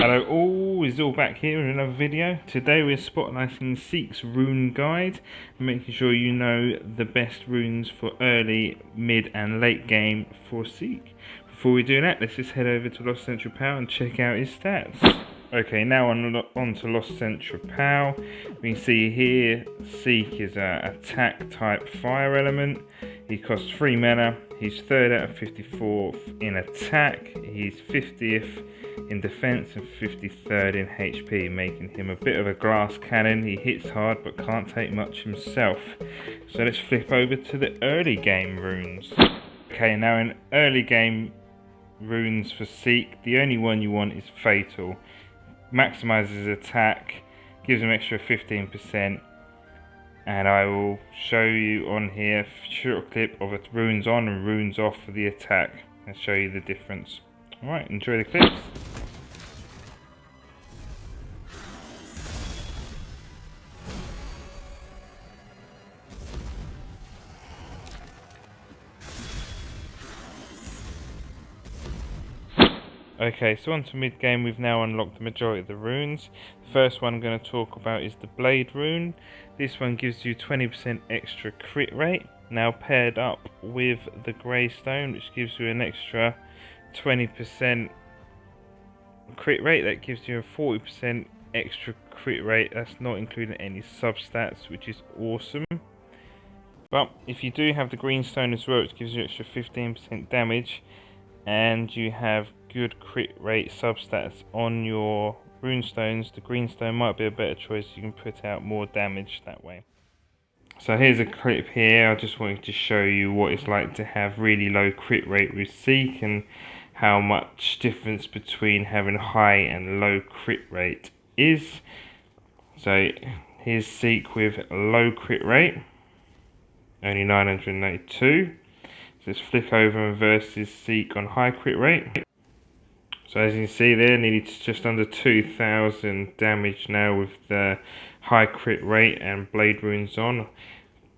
Hello all, it's all back here in another video. Today we're spotlighting Sieq's rune guide, making sure you know the best runes for early, mid and late game for Sieq. Before we do that, let's just head over to Lost Centuria PAL and check out his stats. Okay, now on to Lost Centuria PAL. We can see here Sieq is an attack type fire element. He costs 3 mana. He's 3rd out of 54th in attack. He's 50th in defense and 53rd in HP, making him a bit of a glass cannon. He hits hard but can't take much himself. So let's flip over to the early game runes. Okay, now in early game runes for Sieq, the only one you want is Fatal. Maximizes attack, gives him extra 15%, and I will show you on here a short clip of it runes on and runes off for the attack and show you the difference. Alright, enjoy the clips. Okay, so on to mid game, we've now unlocked the majority of the runes. The first one I'm going to talk about is the Blade rune. This one gives you 20% extra crit rate, now paired up with the Greystone, which gives you an extra 20% crit rate. That gives you a 40% extra crit rate. That's not including any substats, which is awesome. But if you do have the Greenstone as well, it gives you extra 15% damage, and you have good crit rate substats on your runestones, the Greenstone might be a better choice. You can put out more damage that way. So here's a clip here. I just wanted to show you what it's like to have really low crit rate with Sieq and how much difference between having high and low crit rate is. So here's Sieq with low crit rate, only 992. So let's flick over and versus Sieq on high crit rate. So as you can see there, nearly just under 2000 damage now with the high crit rate and blade runes on.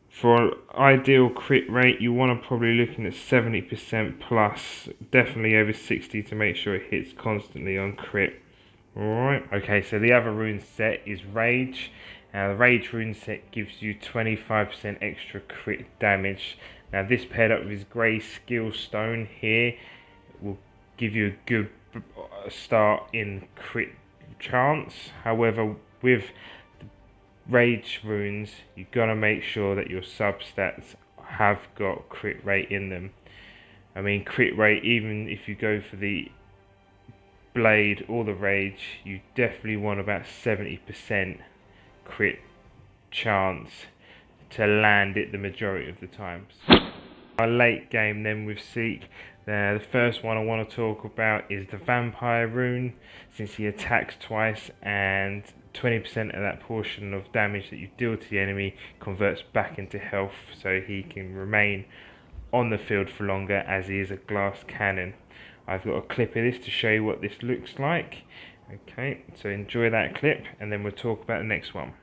For ideal crit rate, you want to probably looking at 70% plus, definitely over 60 to make sure it hits constantly on crit. Alright, okay, so the other rune set is Rage. Now the Rage rune set gives you 25% extra crit damage. Now this paired up with his grey skill stone here will give you a good start in crit chance. However, with the Rage runes, you've got to make sure that your substats have got crit rate in them. I mean, crit rate, even if you go for the Blade or the Rage, you definitely want about 70% crit chance to land it the majority of the times. Our late game then with Sieq, the first one I want to talk about is the Vampire rune, since he attacks twice and 20% of that portion of damage that you deal to the enemy converts back into health, so he can remain on the field for longer as he is a glass cannon. I've got a clip of this to show you what this looks like. Okay, so enjoy that clip and then we'll talk about the next one.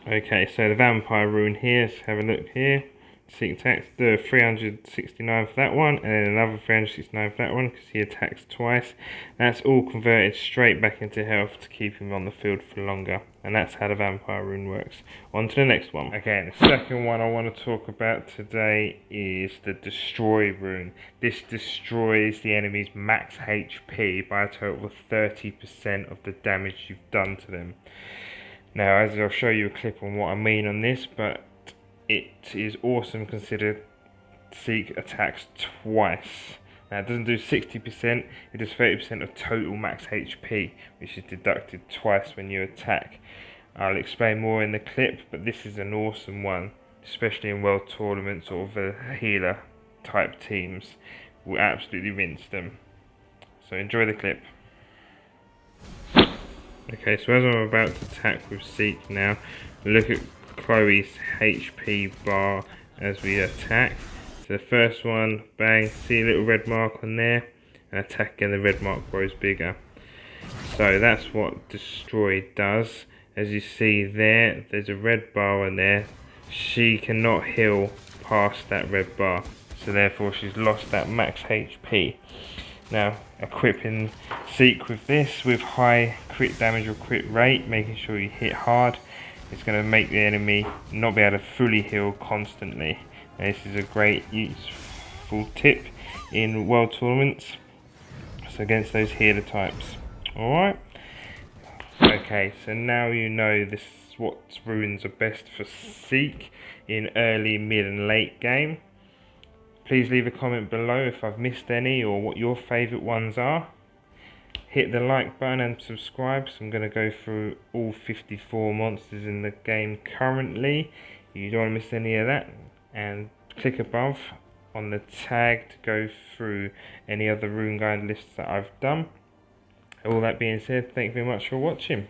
Okay, so the Vampire rune here, let's have a look here. Sieq attacks, the 369 for that one, and then another 369 for that one because he attacks twice. That's all converted straight back into health to keep him on the field for longer, and that's how the Vampire rune works. On to the next one. Okay, and the second one I want to talk about today is the Destroy rune. This destroys the enemy's max HP by a total of 30% of the damage you've done to them. Now, as I'll show you a clip on what I mean on this, but it is awesome considered Sieq attacks twice. Now it doesn't do 60%, it does 30% of total max HP, which is deducted twice when you attack. I'll explain more in the clip, but this is an awesome one, especially in world tournaments or the healer type teams. Will absolutely rinse them. So enjoy the clip. Okay, so as I'm about to attack with Sieq now, look at Chloe's HP bar as we attack. So the first one, bang, see a little red mark on there, and attack again, the red mark grows bigger. So that's what Destroy does. As you see there, there's a red bar on there. She cannot heal past that red bar, so therefore she's lost that max HP. Now, equipping Sieq with this, with high crit damage or crit rate, making sure you hit hard, it's going to make the enemy not be able to fully heal constantly. And this is a great useful tip in world tournaments, so against those healer types. Alright? Okay, so now you know what runes are best for Sieq in early, mid and late game. Please leave a comment below if I've missed any or what your favourite ones are. Hit the like button and subscribe, so I'm going to go through all 54 monsters in the game currently. You don't want to miss any of that. And click above on the tag to go through any other rune guide lists that I've done. All that being said, thank you very much for watching.